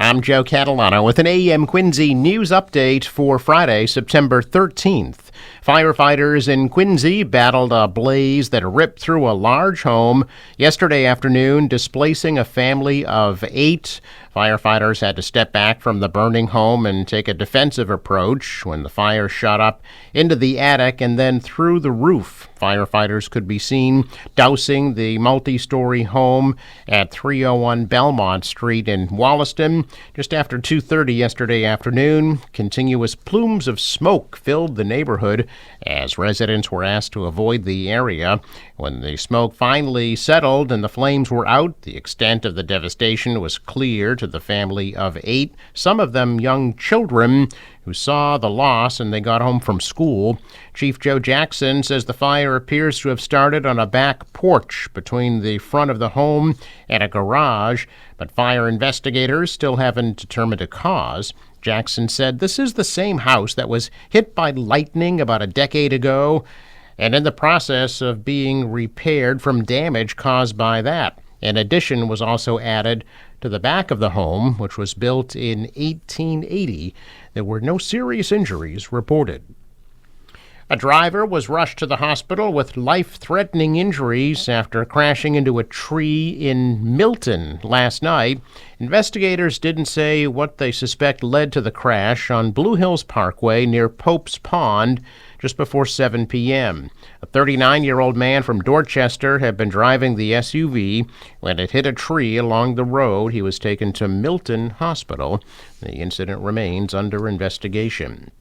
I'm Joe Catalano with an AM Quincy news update for Friday, September 13th. Firefighters in Quincy battled a blaze that ripped through a large home yesterday afternoon, displacing a family of 8. Firefighters had to step back from the burning home and take a defensive approach when the fire shot up into the attic and then through the roof. Firefighters could be seen dousing the multi-story home at 301 Belmont Street in Wollaston. Just after 2:30 yesterday afternoon, continuous plumes of smoke filled the neighborhood as residents were asked to avoid the area. When the smoke finally settled and the flames were out, the extent of the devastation was clear to the family of 8, some of them young children who saw the loss and they got home from school. Chief Joe Jackson says the fire appears to have started on a back porch between the front of the home and a garage, but fire investigators still haven't determined a cause. Jackson said this is the same house that was hit by lightning about a decade ago and in the process of being repaired from damage caused by that. An addition was also added to the back of the home, which was built in 1880. There were no serious injuries reported. A driver was rushed to the hospital with life-threatening injuries after crashing into a tree in Milton last night. Investigators didn't say what they suspect led to the crash on Blue Hills Parkway near Pope's Pond just before 7 p.m. A 39-year-old man from Dorchester had been driving the SUV when it hit a tree along the road. He was taken to Milton Hospital. The incident remains under investigation.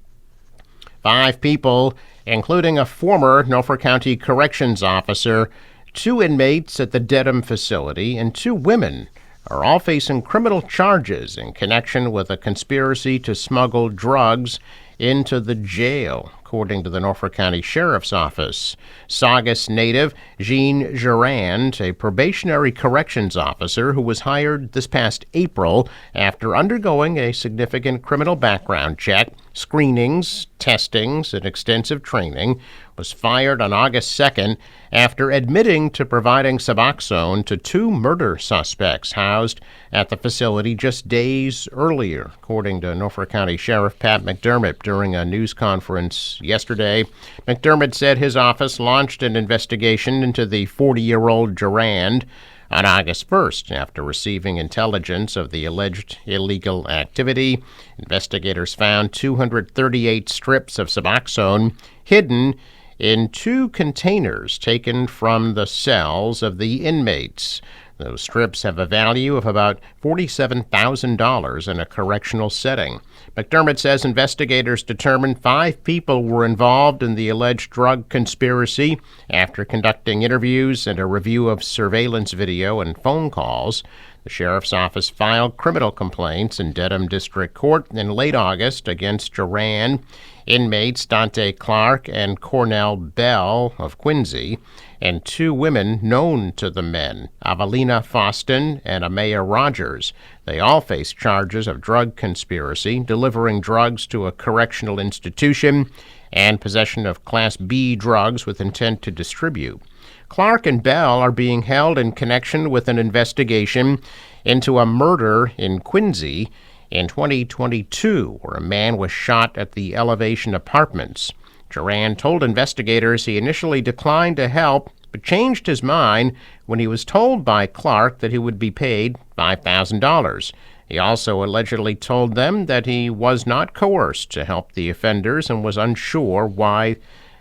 5 people, including a former Norfolk County Corrections officer, 2 inmates at the Dedham facility, and 2 women are all facing criminal charges in connection with a conspiracy to smuggle drugs into the jail, according to the Norfolk County Sheriff's Office. Saugus native Jean Gerand, a probationary corrections officer who was hired this past April after undergoing a significant criminal background check, screenings, testings, and extensive training, was fired on August 2nd after admitting to providing Suboxone to 2 murder suspects housed at the facility just days earlier, according to Norfolk County Sheriff Pat McDermott during a news conference yesterday. McDermott said his office launched an investigation into the 40-year-old Gerand on August 1st after receiving intelligence of the alleged illegal activity. Investigators found 238 strips of Suboxone hidden in 2 containers taken from the cells of the inmates. Those strips have a value of about $47,000 in a correctional setting. McDermott says investigators determined 5 people were involved in the alleged drug conspiracy after conducting interviews and a review of surveillance video and phone calls. The sheriff's office filed criminal complaints in Dedham District Court in late August against Gerand, inmates Dante Clark and Cornell Bell of Quincy, and 2 women known to the men, Avelina Foston and Amaya Rogers. They all face charges of drug conspiracy, delivering drugs to a correctional institution, and possession of Class B drugs with intent to distribute. Clark and Bell are being held in connection with an investigation into a murder in Quincy in 2022, where a man was shot at the Elevation Apartments. Gerand told investigators he initially declined to help, but changed his mind when he was told by Clark that he would be paid $5,000. He also allegedly told them that he was not coerced to help the offenders and was unsure why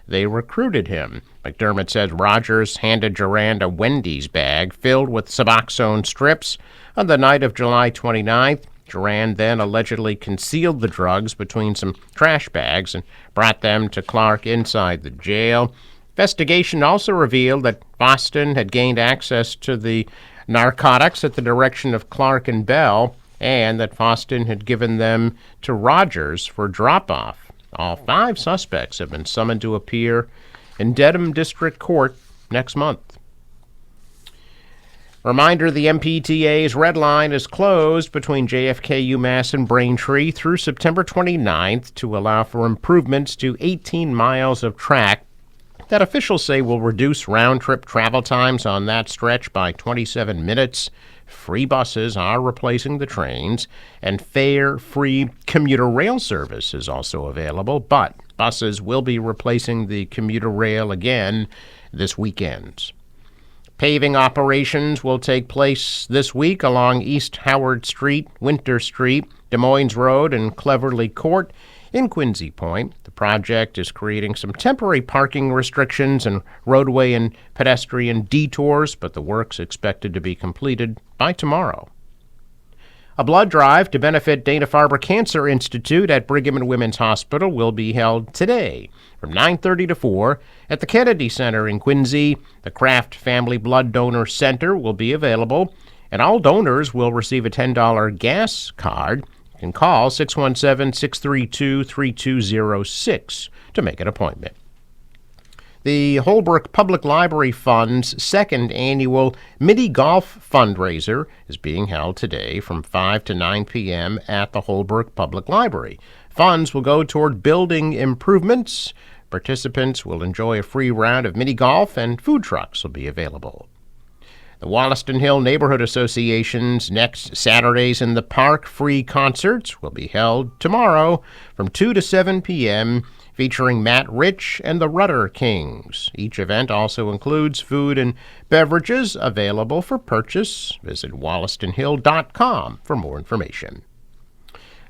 they recruited him. McDermott said Rogers handed Gerand a Wendy's bag filled with Suboxone strips on the night of July 29th. Gerand then allegedly concealed the drugs between some trash bags and brought them to Clark inside the jail. Investigation also revealed that Boston had gained access to the narcotics at the direction of Clark and Bell, and that Boston had given them to Rogers for drop-off. All 5 suspects have been summoned to appear in Dedham District Court next month. Reminder, the MPTA's Red Line is closed between JFK, UMass, and Braintree through September 29th to allow for improvements to 18 miles of track that officials say will reduce round-trip travel times on that stretch by 27 minutes. Free buses are replacing the trains, and fare-free commuter rail service is also available, but buses will be replacing the commuter rail again this weekend. Paving operations will take place this week along East Howard Street, Winter Street, Des Moines Road, and Cleverly Court in Quincy Point. The project is creating some temporary parking restrictions and roadway and pedestrian detours, but the work's expected to be completed by tomorrow. A blood drive to benefit Dana-Farber Cancer Institute at Brigham and Women's Hospital will be held today from 9:30 to 4 at the Kennedy Center in Quincy. The Kraft Family Blood Donor Center will be available, and all donors will receive a $10 gas card. You can call 617-632-3206 to make an appointment. The Holbrook Public Library Fund's second annual mini golf fundraiser is being held today from 5 to 9 p.m. at the Holbrook Public Library. Funds will go toward building improvements. Participants will enjoy a free round of mini golf, and food trucks will be available. The Wollaston Hill Neighborhood Association's next Saturdays in the Park free concerts will be held tomorrow from 2 to 7 p.m., featuring Matt Rich and the Rudder Kings. Each event also includes food and beverages available for purchase. Visit wollastonhill.com for more information.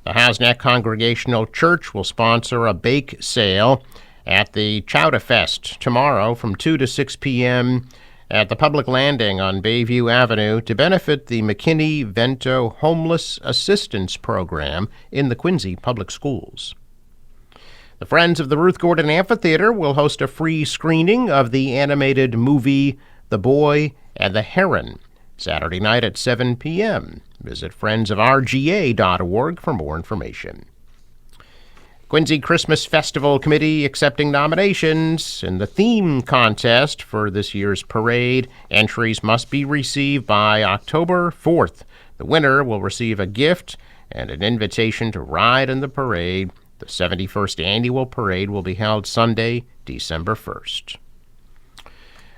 The Hasnack Congregational Church will sponsor a bake sale at the Chowder Fest tomorrow from 2 to 6 p.m. at the Public Landing on Bayview Avenue to benefit the McKinney-Vento Homeless Assistance Program in the Quincy Public Schools. The Friends of the Ruth Gordon Amphitheater will host a free screening of the animated movie The Boy and the Heron Saturday night at 7 p.m. Visit friendsofrga.org for more information. Quincy Christmas Festival Committee accepting nominations in the theme contest for this year's parade. Entries must be received by October 4th. The winner will receive a gift and an invitation to ride in the parade. The 71st Annual Parade will be held Sunday, December 1st.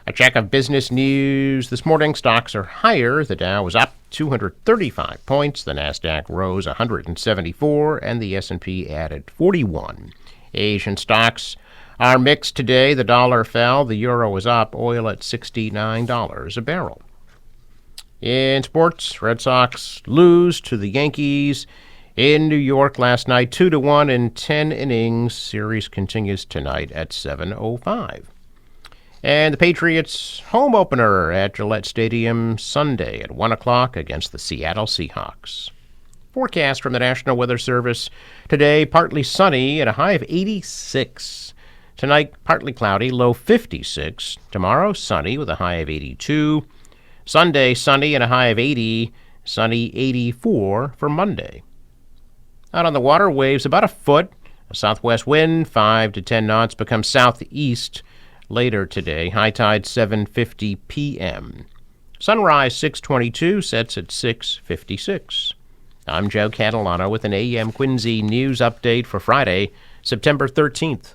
A check of business news this morning. Stocks are higher. The Dow was up 235 points. The Nasdaq rose 174, and the S&P added 41. Asian stocks are mixed today. The dollar fell. The euro was up. Oil at $69 a barrel. In sports, Red Sox lose to the Yankees in New York last night, 2-1 in 10 innings. Series continues tonight at 7:05. And the Patriots' home opener at Gillette Stadium Sunday at 1 o'clock against the Seattle Seahawks. Forecast from the National Weather Service. Today, partly sunny at a high of 86. Tonight, partly cloudy, low 56. Tomorrow, sunny with a high of 82. Sunday, sunny and a high of 80. Sunny 84 for Monday. Out on the water, waves about a foot. A southwest wind, 5 to 10 knots, becomes southeast later today. High tide 7:50 p.m. Sunrise 6:22, sets at 6:56. I'm Joe Catalano with an AM Quincy news update for Friday, September 13th.